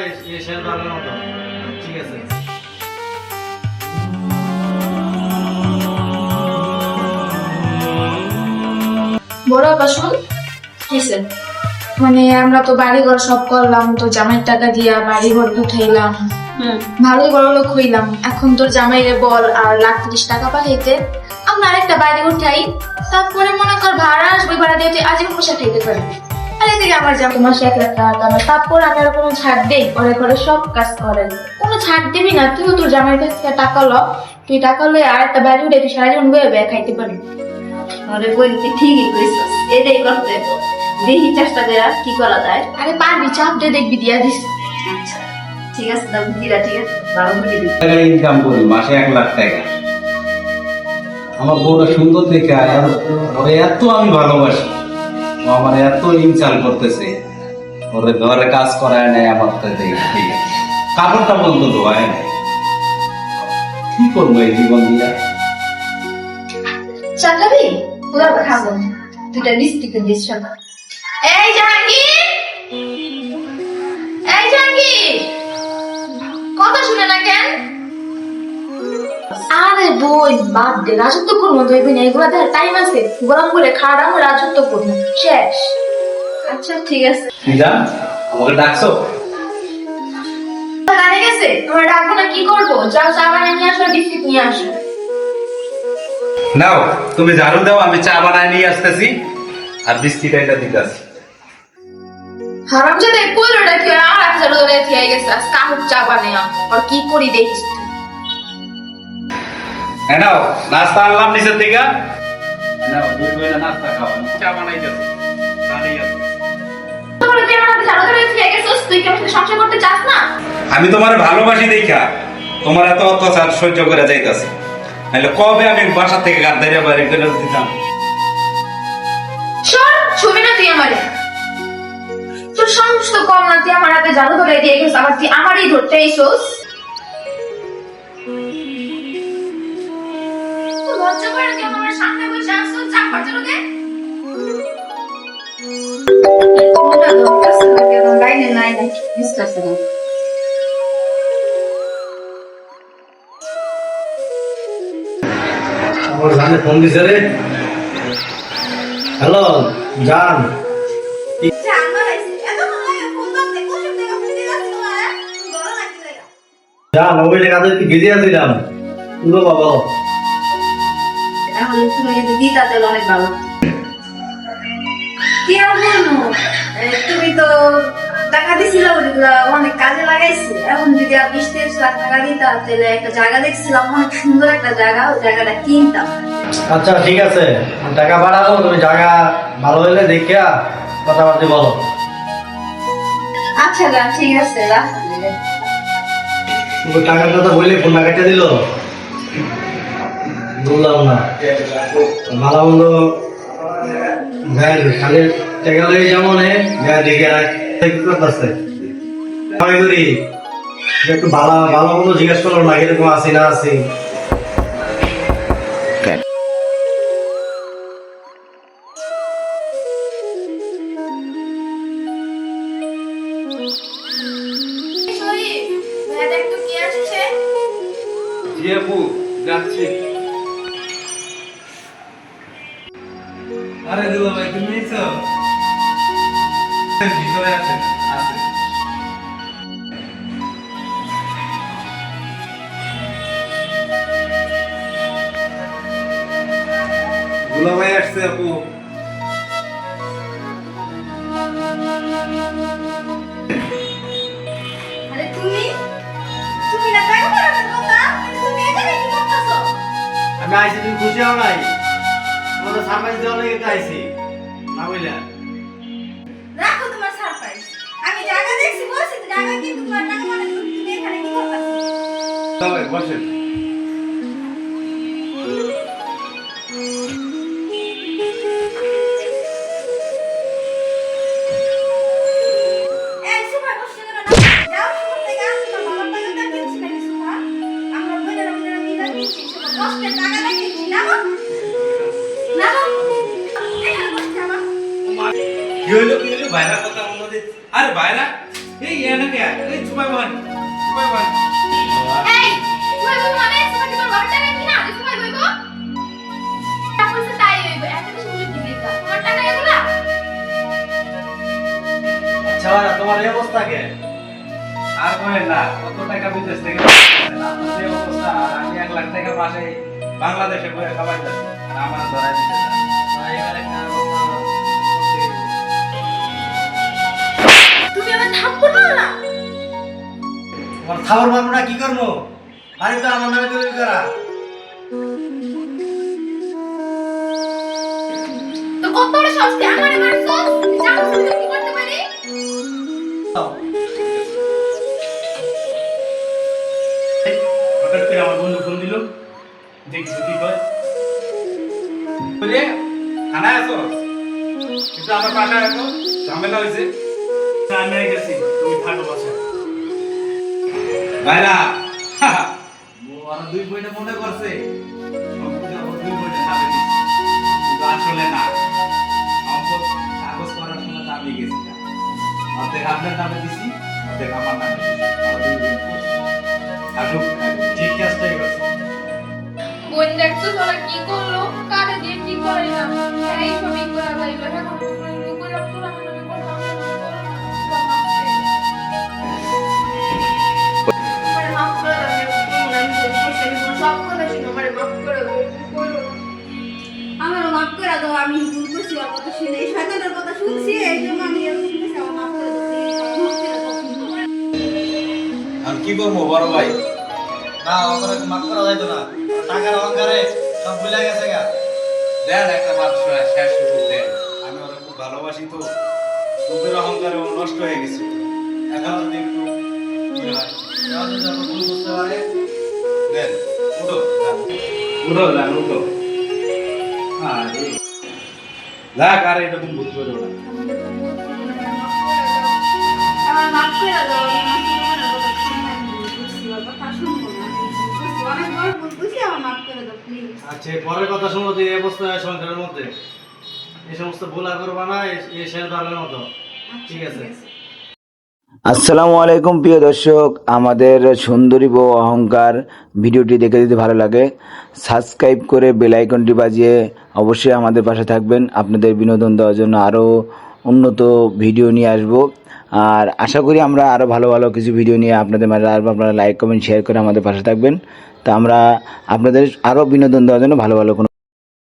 ঠিক আছে। বড় আপা শুন, কিসে মানে আমরা তো বাড়ি ঘর সব করলাম, তো জামাইয়ের টাকা দিয়া বাড়ি ঘর উঠাইলাম, ভালোই বড় লোক হইলাম। এখন তোর জামাইরে বল আর লাখ 30 টাকা পাঠাইতে, আমরা আরেকটা বাড়ি উঠাই, তারপরে মনে কর ভাড়া আসবে, ভাড়া দিয়ে তুই আজীবন বসে খাইতে পারবি। আর এদিকে আমার জামাই মাসে 1 লাখ টাকা কামায়, তারপর আমি আর কোনো ছাড় দেই? ঘরে ঘরে সব কাজ করেন, কোনো ছাড় দিবি না? তুইও তোর জামাইয়ের কাছ থেকে টাকা ল, তুই টাকা লয়ে আর একটা বাড়ি উঠে তুই সারা জীবন বয়ে বয়ে খাইতে পারবি। আরে বলছি ঠিকই কইছস, এটাই করতে হবে। দেখি চেষ্টা করে কি করা যায়। আরে পারবি, চাপ দিয়ে দেখবি, দিয়া দিস। আচ্ছা ঠিক আছে, দাম দিলা, ঠিক আছে, ভালো করে দিবি। টাকা ইনকাম করি মাসে 1 লাখ টাকা। আমার বউরা সুন্দর দেখে আর ওরে এত আমি ভালোবাসি, ও আমার এত ইনসাল করতেছে, ওরে ঘরে কাজ করায় নেয় আমার সাথে, কাপড়টা বলতো ধোয়ায় নেয়। কি করবো এই জীবন দিয়া? চা খাবি? পুরা খাবো, দুটা বিস্কিটের দিস সকাল। এই জাহাঙ্গীর, এই জাহাঙ্গীর, কথা শুনে না কেন? আরে বই বাদ দে, রাজত্ব করবো তো এখানে, এগুলো দেখ টাইম আছে, গরম করে খাওয়া রাজত্ব করবো, শেষ। আচ্ছা ঠিক আছে। জান আমাকে ডাকছো? কানে গেছে, তোমার ডাকবো না, কি করবো? যাও চা বানিয়ে নিয়ে আসো, বিস্কিট নিয়ে আসো। নাও তুমি ঝাড়ু দাও, আমি চা বানায় নিয়ে আসতেছি আর বিস্কিট এটা দিতেছি। হারাম যাতে কইলোটা কি হয়, আমার হাতে ধরে থিয়ে গেছে, আজ কাহুক চা বানিয়ে আর কি করি দেখিস। নাও নাস্তা আনলাম নিচের দিকে, নাও দুই বইনা নাস্তা খাও, আমি চা বানাইতেছি, চা নিয়ে আসো। তোমরা কি আমার হাতে ঝাড়ু ধরে থিয়ে গেছিস? তুই কি আমার সাথে সংসার করতে চাস না? আমি তোমার ভালোবাসি দেখা তোমার এত অত্যাচার সহ্য করে যাইতেছি, নাহলে কবে আমি বাসা থেকে গান দাঁড়িয়ে বাইরে করে দিতাম। শোন, ছবি না তুই আমারে, তোর সাহস তো কম না, তুই আমার হাতে ঝাড়ু ধরে দিয়ে গেছিস, আবার তুই আমারই ধরতে আইসোস। তো লজ্জা করে না, তুই আমার সামনে বসে আসছিস, চা খাওয়ার জন্য দে। ওটা দরকার না কেন, লাইনে নাই নাই ডিসকাস না। আমার জানে ফোন দিছে রে। হ্যালো জান, জান ওই কাদের কি বিজি আছিলাম, তুলো বাবা। এখন তুমি যদি দিতা তাহলে অনেক ভালো। কি আর বলবো, তুমি তো টাকা দিছিল, ওগুলা অনেক কাজে লাগাইছে। এখন যদি আর 20-30 লাখ টাকা দিতা তাহলে একটা জায়গা দেখছিলাম, অনেক সুন্দর একটা জায়গা, ওই জায়গাটা কিনতাম। আচ্ছা ঠিক আছে, টাকা বাড়াবো, তুমি জায়গা ভালো হইলে দেখিয়া কথাবার্তা বলো। আচ্ছা যান, ঠিক আছে, রাখ। তুমি টাকার কথা বললে ফোনটা কেটে দিল, বললাম না ভালো মন্দ খালি টাকা লই যেমন দেখে কি করতেছে মনে করি একটু ভালো ভালো মতো জিজ্ঞেস করো না, এরকম আছি না আছি। যাচ্ছি। আরে দুলা ভাই তুমি এসো, ভিতরে আছেন? আছে। দুলা ভাই আসছে আপু। আরে তুমি তুমি না টাকা পাঠানোর কথা, তুমি এখানে কি করতেছো? আমি আইসি, তুমি খুশি হও নাই? তোমাদের সারপ্রাইজ দেওয়ার লেগে তো আইসি না বুঝলা। রাখো তোমার সারপ্রাইজ। আমি জায়গা দেখছি, বলছি তো জায়গা, কিন্তু তোমার টাকা মানে তুমি এখানে কি করতেছো? তবে বসেন। এই সুপার বসে কেন না? যাও সুপার থেকে আসো, তোমার বাবার টাকা দিয়ে কিনছি নাকি সুপার? আমরা বইটা আমরা নিয়ে কিনছি, সুপার কষ্টের টাকা দিয়ে কিনছি না গো? না গো? এখানে বসে আমার কি হইলো ভাইরা কথা বলতে? আরে ভাইরা এই এনাকে এই সুপাই বল সুপাই বল এই তুই বল মানে তোমার কি তোমার টাকা কি না যে তোমার বইবো তারপর সে তাই হইব এত কিছু বলে দিবি তা তোমার টাকা এগুলা আচ্ছা বাড়া, তোমার এই অবস্থা কে? আর কই না কত টাকা বিদেশ থেকে আপনার যে অবস্থা আর আমি 1 লাখ টাকা মাসে বাংলাদেশে বসে খাওয়াইতাছি আর আমার ধরাই দিতে না এখানে একটা অবস্থা করতে। তুমি আমার থাপ্পড় মারো না তোমার খাবার মারবো না, কি করবো? বাড়ি তো আমার নামে দলিল করা। তো কত বড় সাহস তুই আমারে মারছস জানো তুই কি করতে পারি হঠাৎ করে আমার বন্ধু ফোন দিল দেখি কি কয় বলে থানায় আছো কিন্তু আমার বাসায় আছো ঝামেলা হয়েছে আমি গেছি তুমি থাকো বাসায় ভাইরা ওরা 2 বইটা মনে করছে ওরা 2 বইটা যাবে কিন্তু আসলে না সম্পদ কাগজ করার সময় তো আমি গেছি অর্ধেক আপনার নামে দিছি অর্ধেক আমার নামে দিছি আসুক ঠিক কাজটাই করছে। বোন দেখছো তোরা কি করলো কারে দিয়ে কি করাইলাম এই সবই করা যাইলো এখন তুমি করে তোরা মনে করো আমারে মাফ করে দাও আমি সব কথা শুনো আমারে মাফ করে দাও আমারে মাফ করে দাও আমি ভুল করছি ওর কথা শুনে এই শয়তানের কথা শুনছি এই জন্য আমি এরকম করছি আমার মাফ করে দাও আর কি করবো বড় ভাই না, ওরা মাফ করা যাইতো না। টাকার অহংকারে সব ভুলে গেছে গা। দেন একটা বাদ শেষ সুযোগ দেন আমি ওরা খুব ভালোবাসি তো রূপের অহংকারে ও নষ্ট হয়ে গেছে এখন যদি একটু ইয়ে হয়, এরা যদি আমরা ভুল বুঝতে পারে, দেন উঠো উঠো যান উঠো যাক আর এরকম বুঝ করো না আমার মাফ করে দাও আমি আমার জীবনের কথা শুনবো না অনেক বড় ভুল করছি আমার মাফ করে দাও প্লিজ আচ্ছা পরের কথা শুনবো যে এই অবস্থা হয় সংসারের মধ্যে, এই সমস্ত ভুল আর করবা না, এই শেষ বারের মতো। ঠিক আছে। আসসালামু আলাইকুম প্রিয় দর্শক, আমাদের সুন্দরী বউ অহংকার ভিডিওটি দেখে যদি ভালো লাগে সাবস্ক্রাইব করে বেল আইকনটি বাজিয়ে অবশ্যই আমাদের পাশে থাকবেন। আপনাদের বিনোদন দেওয়ার জন্য আরও উন্নত ভিডিও নিয়ে আসব আর আশা করি আমরা আরও ভালো ভালো কিছু ভিডিও নিয়ে আপনাদের মাঝে আসবো। আপনারা লাইক কমেন্ট শেয়ার করে আমাদের পাশে থাকবেন। তা আমরা আপনাদের আরও বিনোদন দেওয়ার জন্য ভালো ভালো কোনো